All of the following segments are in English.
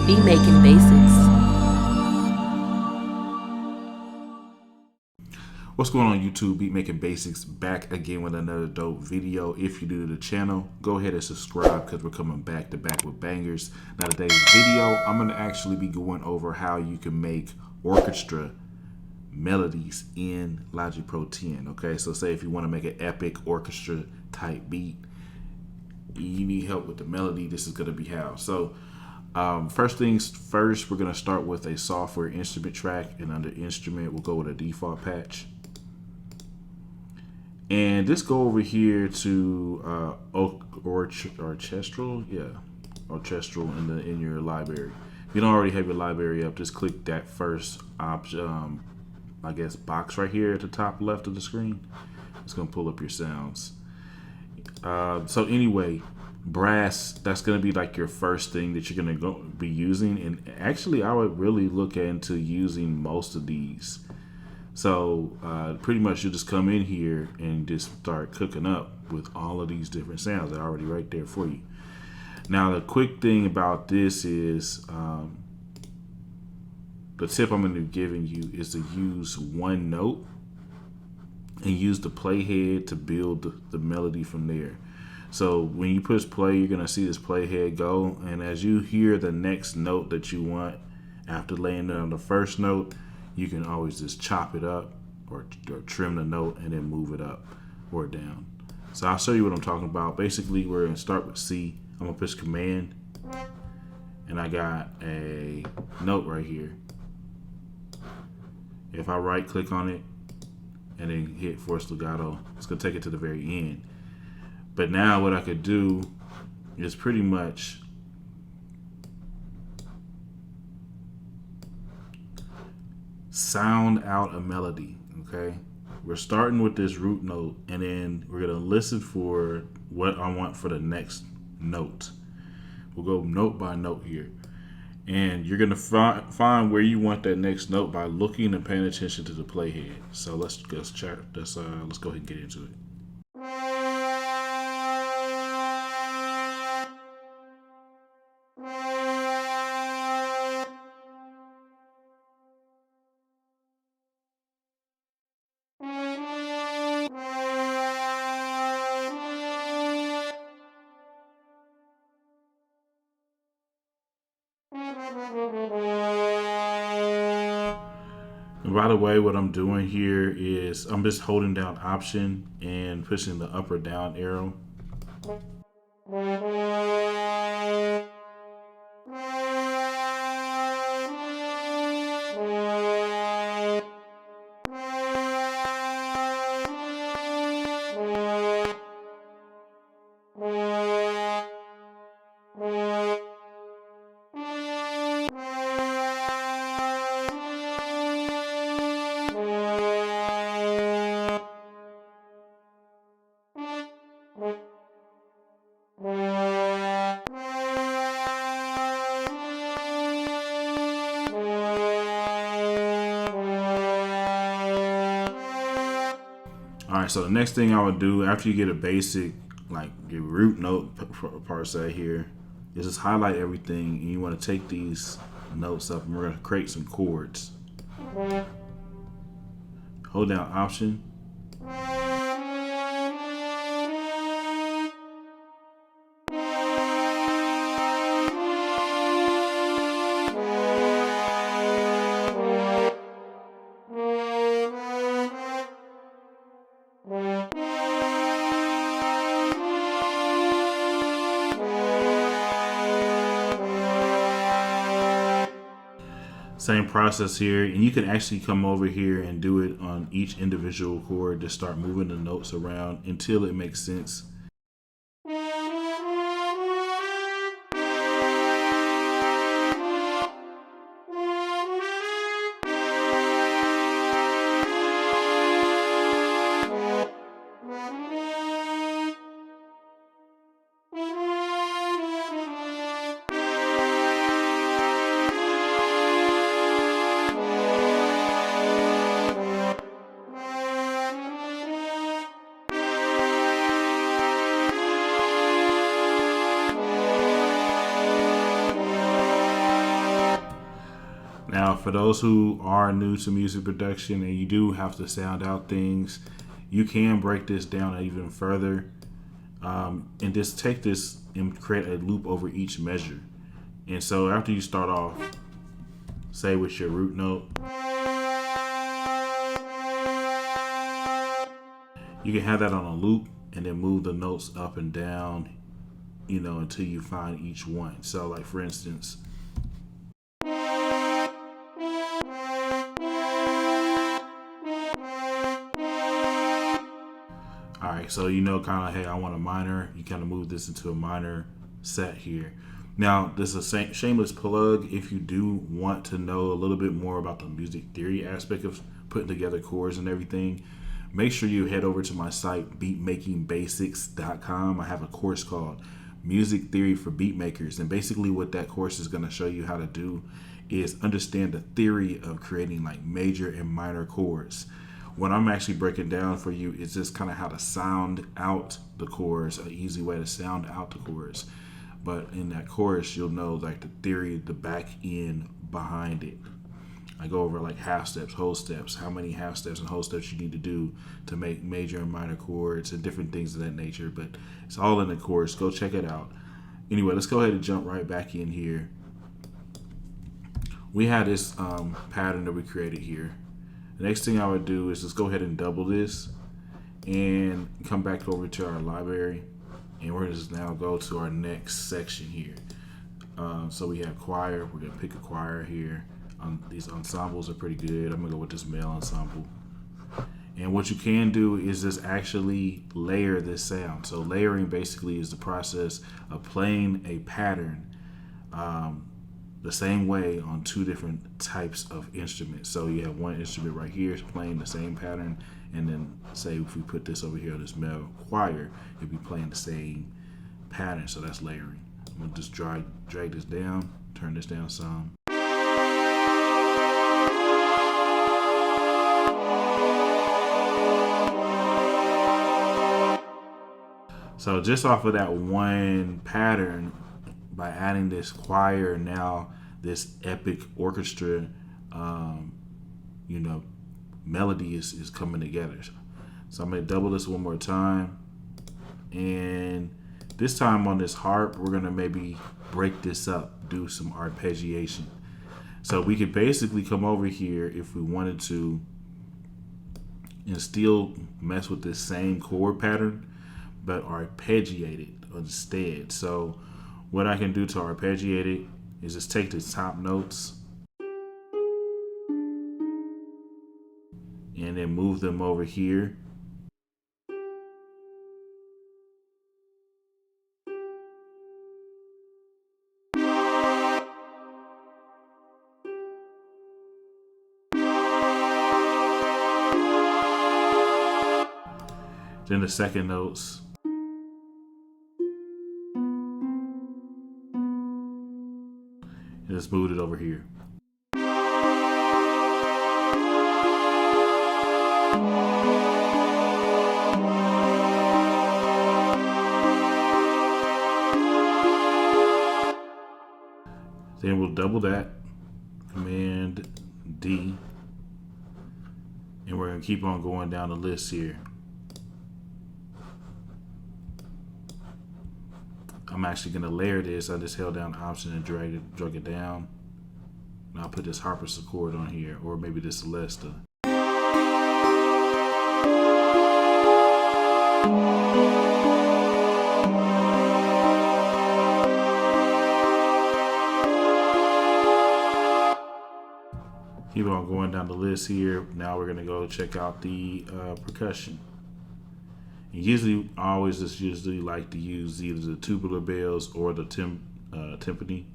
Beat Making Basics. What's going on YouTube? Beat Making Basics back again with another dope video. If you're new to the channel, go ahead and subscribe because we're coming back to back with bangers. Now today's video, I'm going to actually be going over how you can make orchestra melodies in Logic Pro 10. Okay, so say if you want to make an epic orchestra type beat, you need help with the melody, this is going to be how. So first things first, we're going to start with a software instrument track, and under instrument we'll go with a default patch. And just go over here to Orchestral, Orchestral in your library. If you don't already have your library up, just click that first option, I guess box right here at the top left of the screen. It's gonna pull up your sounds. So anyway, brass, that's gonna be like your first thing that you're gonna be using. And actually, I would really look into using most of these. So pretty much you just come in here and just start cooking up with all of these different sounds. They're already right there for you. Now the quick thing about this is the tip I'm going to be giving you is to use one note and use the playhead to build the melody from there. So when you push play, you're going to see this playhead go, and as you hear the next note that you want after laying on the first note, you can always just chop it up or trim the note and then move it up or down. So I'll show you what I'm talking about. Basically, we're going to start with C. I'm going to push Command, and I got a note right here. If I right click on it and then hit Force Legato, it's going to take it to the very end. But now what I could do is pretty much sound out a melody. Okay, we're starting with this root note, and then we're gonna listen for what I want for the next note. We'll go note by note here, and you're gonna find where you want that next note by looking and paying attention to the playhead. So let's go ahead and get into it. And by the way, what I'm doing here is I'm just holding down Option and pushing the up or down arrow. Alright, so the next thing I would do after you get a basic, like your root note per se here, is just highlight everything, and you want to take these notes up and we're going to create some chords. Hold down Option. Same process here, and you can actually come over here and do it on each individual chord. Just start moving the notes around until it makes sense. Now, for those who are new to music production and you do have to sound out things, you can break this down even further, and just take this and create a loop over each measure. And so after you start off, say with your root note, you can have that on a loop and then move the notes up and down, until you find each one. So like for instance, all right, so kind of, hey, I want a minor. You kind of move this into a minor set here. Now, this is a shameless plug. If you do want to know a little bit more about the music theory aspect of putting together chords and everything, make sure you head over to my site, beatmakingbasics.com. I have a course called Music Theory for Beatmakers. And basically what that course is going to show you how to do is understand the theory of creating like major and minor chords. What I'm actually breaking down for you is just kind of how to sound out the chords, an easy way to sound out the chords. But in that course, you'll know like the theory, the back end behind it. I go over like half steps, whole steps, how many half steps and whole steps you need to do to make major and minor chords and different things of that nature. But it's all in the course. Go check it out. Anyway, let's go ahead and jump right back in here. We had this pattern that we created here. The next thing I would do is just go ahead and double this and come back over to our library. And we're just now go to our next section here. So we have choir. We're going to pick a choir here. These ensembles are pretty good. I'm going to go with this male ensemble. And what you can do is just actually layer this sound. So layering basically is the process of playing a pattern the same way on two different types of instruments. So you have one instrument right here playing the same pattern, and then say if we put this over here on this male choir, it'd be playing the same pattern. So that's layering. I'm gonna just drag this down, turn this down some. So just off of that one pattern, by adding this choir, now this epic orchestra, melody is coming together. So I'm going to double this one more time. And this time on this harp, we're going to maybe break this up, do some arpeggiation. So we could basically come over here if we wanted to and still mess with this same chord pattern, but arpeggiate it instead. So what I can do to arpeggiate it is just take the top notes and then move them over here. Then the second notes. And just move it over here. Then we'll double that, Command D, and we're going to keep on going down the list here. I'm actually going to layer this. I just held down Option and drag it down. And I'll put this harpist chord on here, or maybe this Celesta. Keep on going down the list here. Now we're going to go check out the percussion. And usually, I always just usually like to use either the tubular bells or the timpani.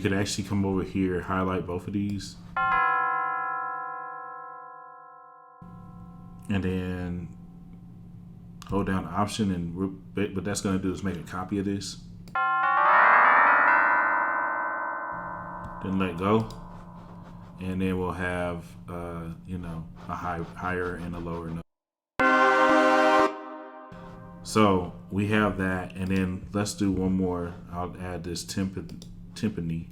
could actually come over here, highlight both of these, and then hold down Option, and what that's going to do is make a copy of this. Then let go, and then we'll have you know, a higher and a lower note. So we have that, and then let's do one more. I'll add this timpani.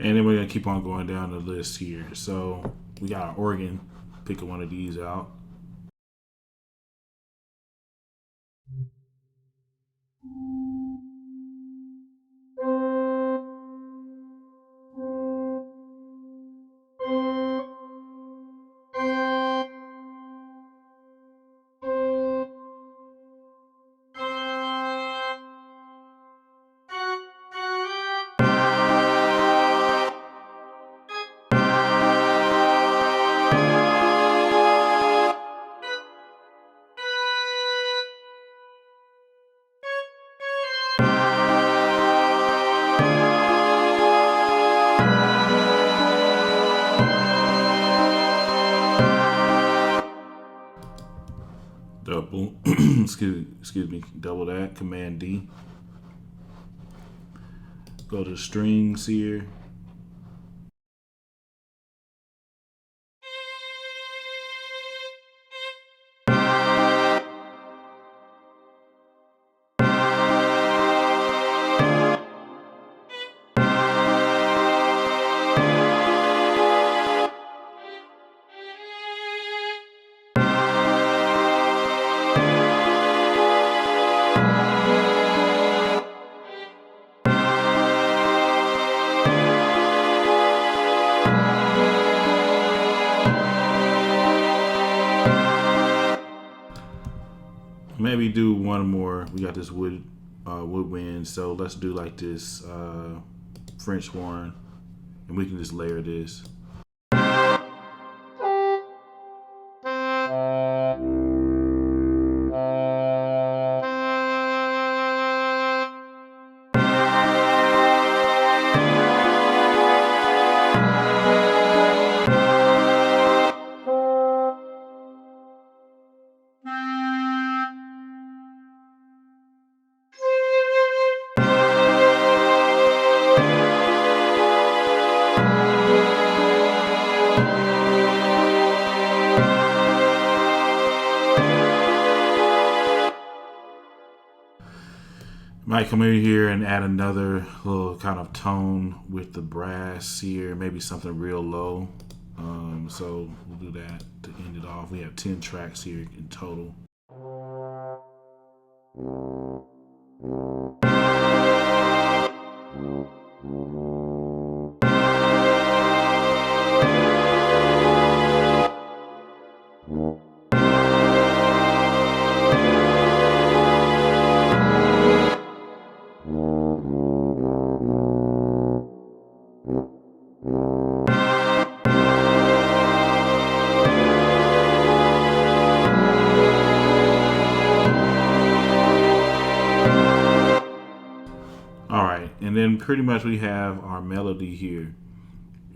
And then we're going to keep on going down the list here. So we got an organ. Pick one of these out. Double, excuse me, double that, Command D. Go to strings here. Maybe do one more. We got this woodwind, so let's do like this French horn, and we can just layer this. Might come in here and add another little kind of tone with the brass here, maybe something real low. So we'll do that to end it off. We have 10 tracks here in total. And then pretty much we have our melody here.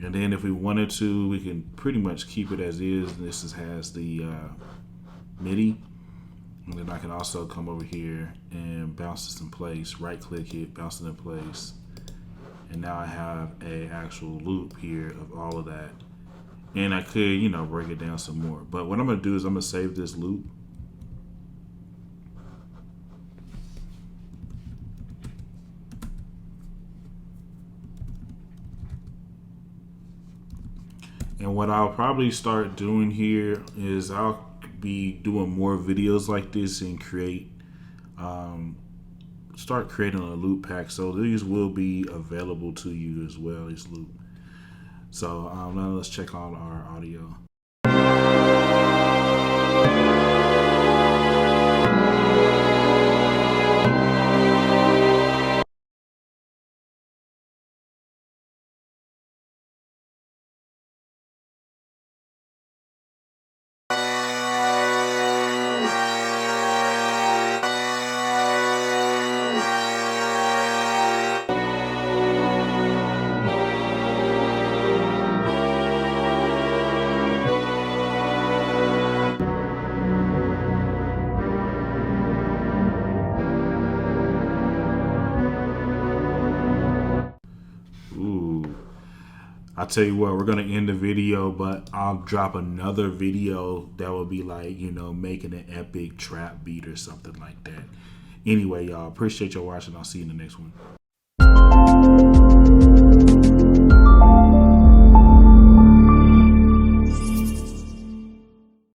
And then if we wanted to, we can pretty much keep it as is. Has the MIDI. And then I can also come over here and bounce this in place. Right click it, bounce it in place. And now I have a actual loop here of all of that. And I could, you know, break it down some more. But what I'm gonna do is I'm gonna save this loop. And what I'll probably start doing here is I'll be doing more videos like this and start creating a loop pack. So these will be available to you as well, this loop. So now let's check on our audio. Ooh. I'll tell you what, we're going to end the video, but I'll drop another video that will be like, you know, making an epic trap beat or something like that. Anyway, y'all, appreciate y'all watching. I'll see you in the next one.